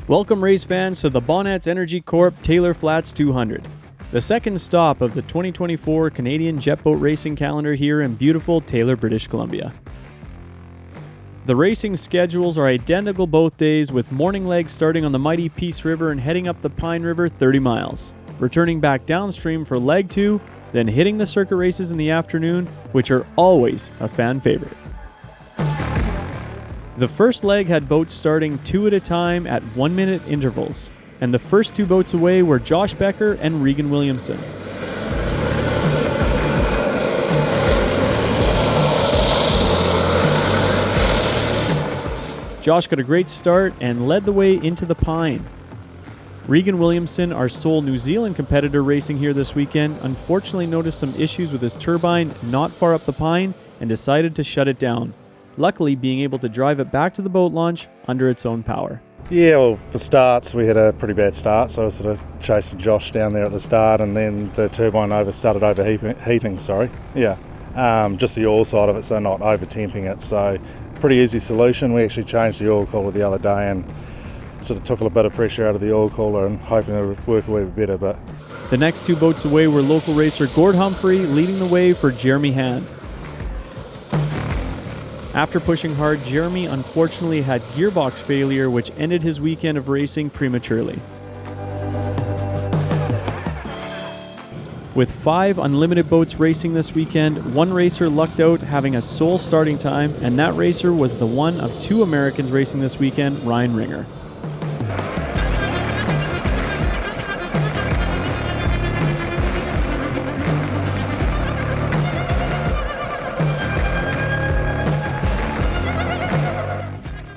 Welcome race fans to the Bonnett's Energy Corp Taylor Flats 200, the second stop of the 2024 Canadian Jet Boat Racing calendar here in beautiful Taylor, British Columbia. The racing schedules are identical both days, with morning legs starting on the mighty Peace River and heading up the Pine River 30 miles, returning back downstream for leg 2, then hitting the circuit races in the afternoon, which are always a fan favorite. The first leg had boats starting 2 at a time at 1-minute intervals, and the first 2 boats away were Josh Becker and Regan Williamson. Josh got a great start and led the way into the Pine. Regan Williamson, our sole New Zealand competitor racing here this weekend, unfortunately noticed some issues with his turbine not far up the Pine and decided to shut it down, luckily being able to drive it back to the boat launch under its own power. Yeah, well, for starts, we had a pretty bad start, so I was sort of chasing Josh down there at the start, and then the turbine started overheating. Just the oil side of it, so not over-temping it. So pretty easy solution. We actually changed the oil cooler the other day and sort of took a little bit of pressure out of the oil cooler and hoping it would work a little bit better. But the next 2 boats away were local racer Gord Humphry leading the way for Jeremy Hand. After pushing hard, Jeremy unfortunately had gearbox failure, which ended his weekend of racing prematurely. With 5 unlimited boats racing this weekend, one racer lucked out having a sole starting time, and that racer was the one of 2 Americans racing this weekend, Ryan Ringer.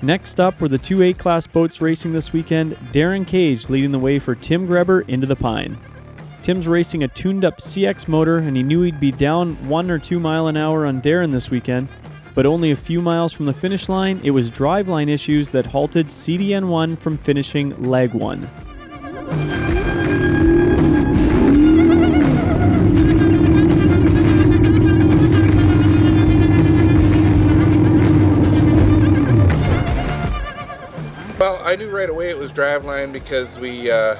Next up were the 2 A-class boats racing this weekend, Darin Cage leading the way for Tim Greber into the Pine. Tim's racing a tuned-up CX motor, and he knew he'd be down 1 or 2 mile an hour on Darin this weekend, but only a few miles from the finish line, it was driveline issues that halted CDN1 from finishing leg 1. Well, I knew right away it was driveline because the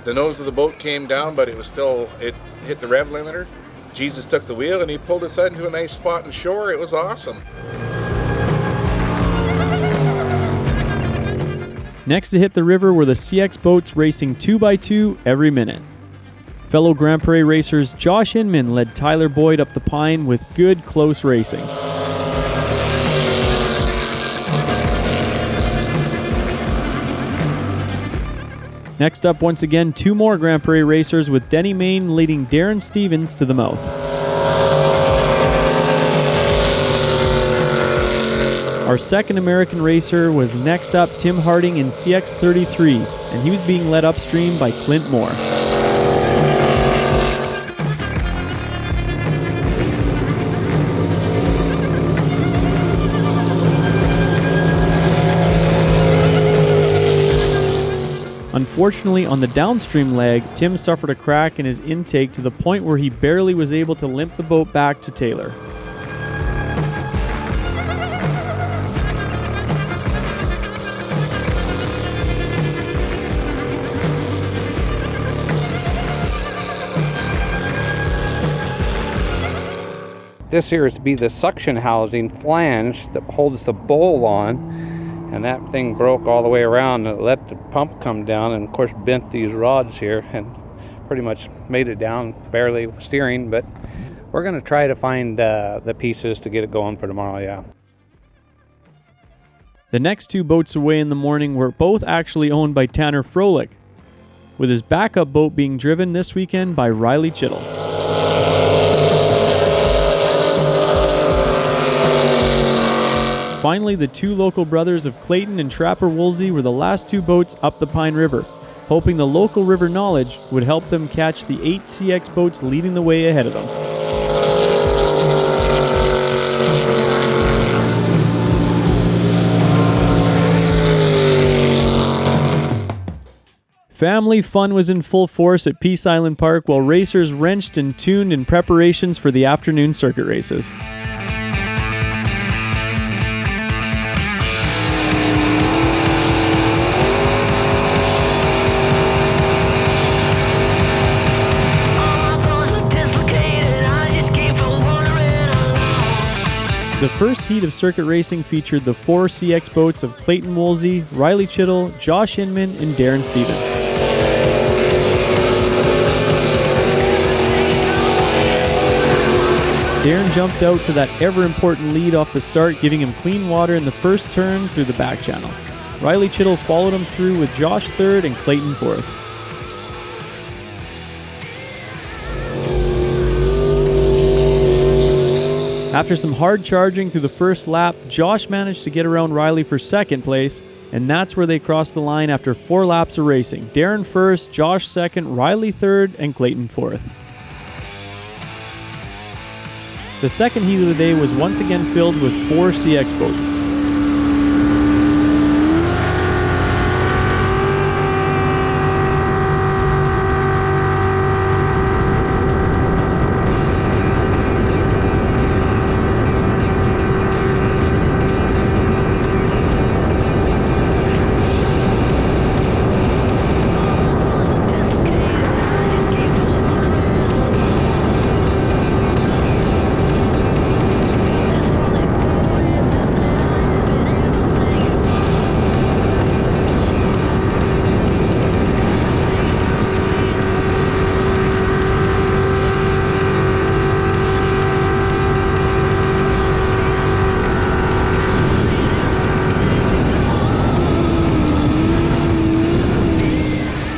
nose of the boat came down, but it hit the rev limiter. Jesus took the wheel and he pulled us into a nice spot and shore. It was awesome. Next to hit the river were the CX boats racing 2x2 every minute. Fellow Grand Prix racers Josh Inman led Tyler Boyd up the Pine with good close racing. Next up, once again, 2 more Grand Prix racers with Denny Mayne leading Darren Stevens to the mouth. Our second American racer was next up Tim Harding in CX33, and he was being led upstream by Clint Mohr. Unfortunately, on the downstream leg, Tim suffered a crack in his intake to the point where he barely was able to limp the boat back to Taylor. This here is to be the suction housing flange that holds the bowl on. And that thing broke all the way around and it let the pump come down and of course bent these rods here and pretty much made it down, barely steering, but we're going to try to find the pieces to get it going for tomorrow, yeah. The next 2 boats away in the morning were both actually owned by Tanner Froehlich, with his backup boat being driven this weekend by Riley Chittle. Finally, the 2 local brothers of Clayton and Trapper Woolsey were the last 2 boats up the Pine River, hoping the local river knowledge would help them catch the 8 CX boats leading the way ahead of them. Family fun was in full force at Peace Island Park while racers wrenched and tuned in preparations for the afternoon circuit races. The first heat of circuit racing featured the 4 CX boats of Clayton Woolsey, Riley Chittle, Josh Inman, and Darren Stevens. Darin jumped out to that ever-important lead off the start, giving him clean water in the first turn through the back channel. Riley Chittle followed him through with Josh third and Clayton fourth. After some hard charging through the first lap, Josh managed to get around Riley for second place, and that's where they crossed the line after 4 laps of racing. Darin first, Josh second, Riley third, and Clayton fourth. The second heat of the day was once again filled with 4 CX boats.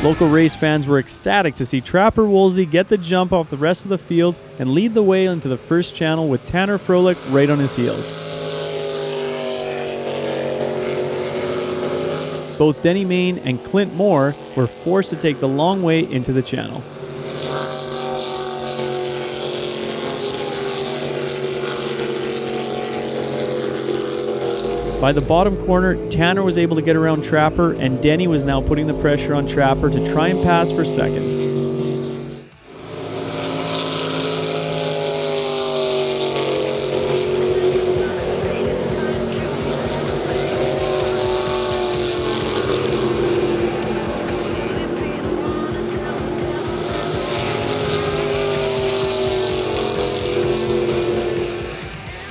Local race fans were ecstatic to see Trapper Woolsey get the jump off the rest of the field and lead the way into the first channel with Tanner Froehlich right on his heels. Both Denny Mayne and Clint Mohr were forced to take the long way into the channel. By the bottom corner, Tanner was able to get around Trapper, and Denny was now putting the pressure on Trapper to try and pass for second.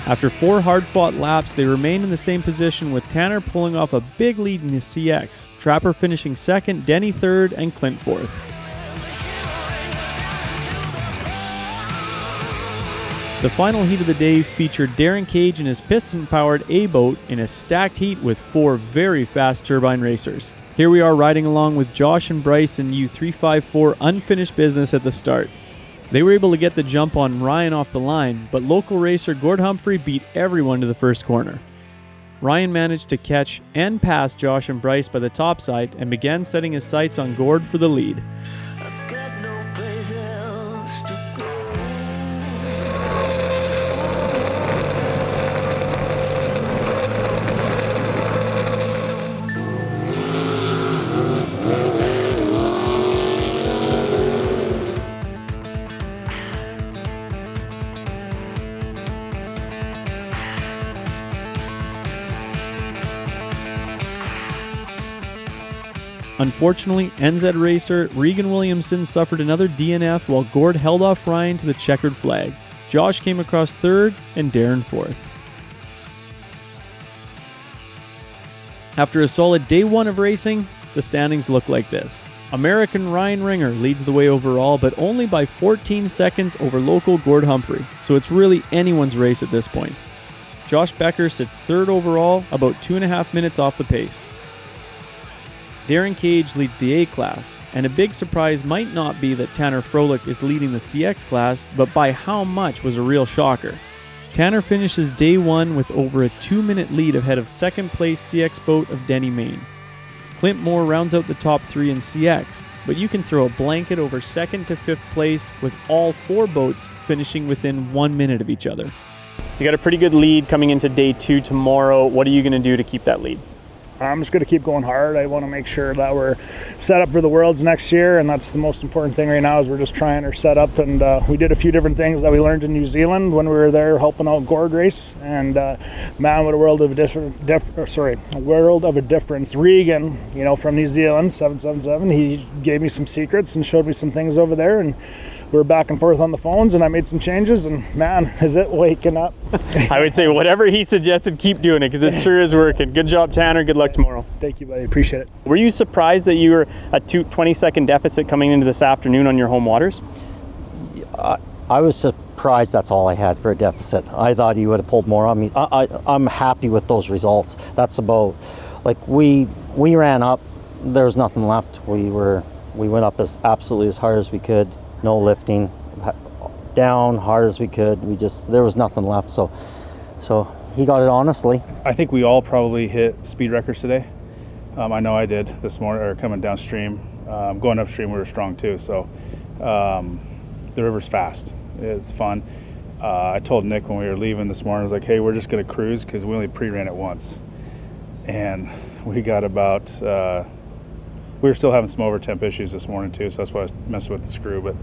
After 4 hard-fought laps, they remained in the same position with Tanner pulling off a big lead in the CX, Trapper finishing second, Denny third, and Clint fourth. The final heat of the day featured Darin Cage and his piston-powered A-boat in a stacked heat with 4 very fast turbine racers. Here we are riding along with Josh and Bryce in U354 unfinished business at the start. They were able to get the jump on Ryan off the line, but local racer Gord Humphry beat everyone to the first corner. Ryan managed to catch and pass Josh and Bryce by the top side and began setting his sights on Gord for the lead. Unfortunately, NZ racer Regan Williamson suffered another DNF while Gord held off Ryan to the checkered flag. Josh came across third and Darin fourth. After a solid day 1 of racing, the standings look like this. American Ryan Ringer leads the way overall, but only by 14 seconds over local Gord Humphry, so it's really anyone's race at this point. Josh Becker sits third overall, about 2.5 minutes off the pace. Darin Cage leads the A class, and a big surprise might not be that Tanner Froehlich is leading the CX class, but by how much was a real shocker. Tanner finishes day 1 with over a 2-minute lead ahead of second place CX boat of Denny Mayne. Clint Mohr rounds out the top 3 in CX, but you can throw a blanket over second to 5th place with all 4 boats finishing within 1 minute of each other. You got a pretty good lead coming into day 2 tomorrow. What are you going to do to keep that lead? I'm just going to keep going hard. I want to make sure that we're set up for the Worlds next year, and that's the most important thing right now is we're just trying our setup. And we did a few different things that we learned in New Zealand when we were there helping out Gord race. And man, what a world of a difference. Regan, from New Zealand, 777, he gave me some secrets and showed me some things over there, and were back and forth on the phones, and I made some changes, and man, is it waking up. I would say whatever he suggested, keep doing it, because it sure is working. Good job, Tanner. Good luck tomorrow. Thank you, buddy. Appreciate it. Were you surprised that you were a 20-second deficit coming into this afternoon on your home waters? I was surprised that's all I had for a deficit. I thought he would have pulled more on me. I'm happy with those results. That's about, like, we ran up, there was nothing left. We went up absolutely as hard as we could, no lifting, down hard as we could. There was nothing left. So he got it honestly. I think we all probably hit speed records today. I know I did this morning, or coming downstream. Going upstream, we were strong too. So the river's fast. It's fun. I told Nick when we were leaving this morning, I was like, hey, we're just going to cruise because we only pre-ran it once. And we got about, we were still having some over temp issues this morning too, so that's why I was messing with the screw. But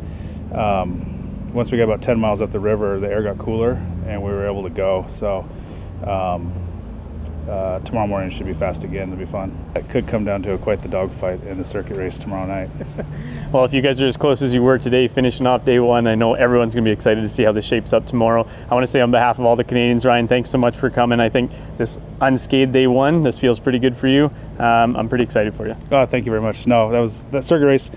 once we got about 10 miles up the river, the air got cooler and we were able to go. So tomorrow morning should be fast again. It'll be fun. It could come down to quite the dogfight in the circuit race tomorrow night. Well, if you guys are as close as you were today, finishing off day one, I know everyone's going to be excited to see how this shapes up tomorrow. I want to say on behalf of all the Canadians, Ryan, thanks so much for coming. I think this unscathed day one, this feels pretty good for you. I'm pretty excited for you. Oh, thank you very much. No, that circuit race,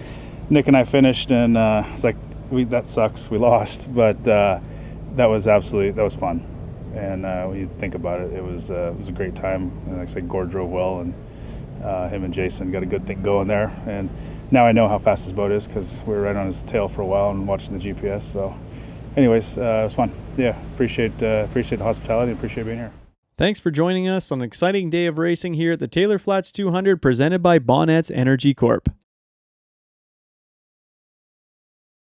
Nick and I finished, and it's like, that sucks. We lost, but that was fun. And when you think about it, it was a great time. And like I said, Gord drove well, and him and Jason got a good thing going there. And now I know how fast his boat is because we were right on his tail for a while and watching the GPS. So anyways, it was fun. Yeah, appreciate the hospitality and appreciate being here. Thanks for joining us on an exciting day of racing here at the Taylor Flats 200 presented by Bonnett's Energy Corp.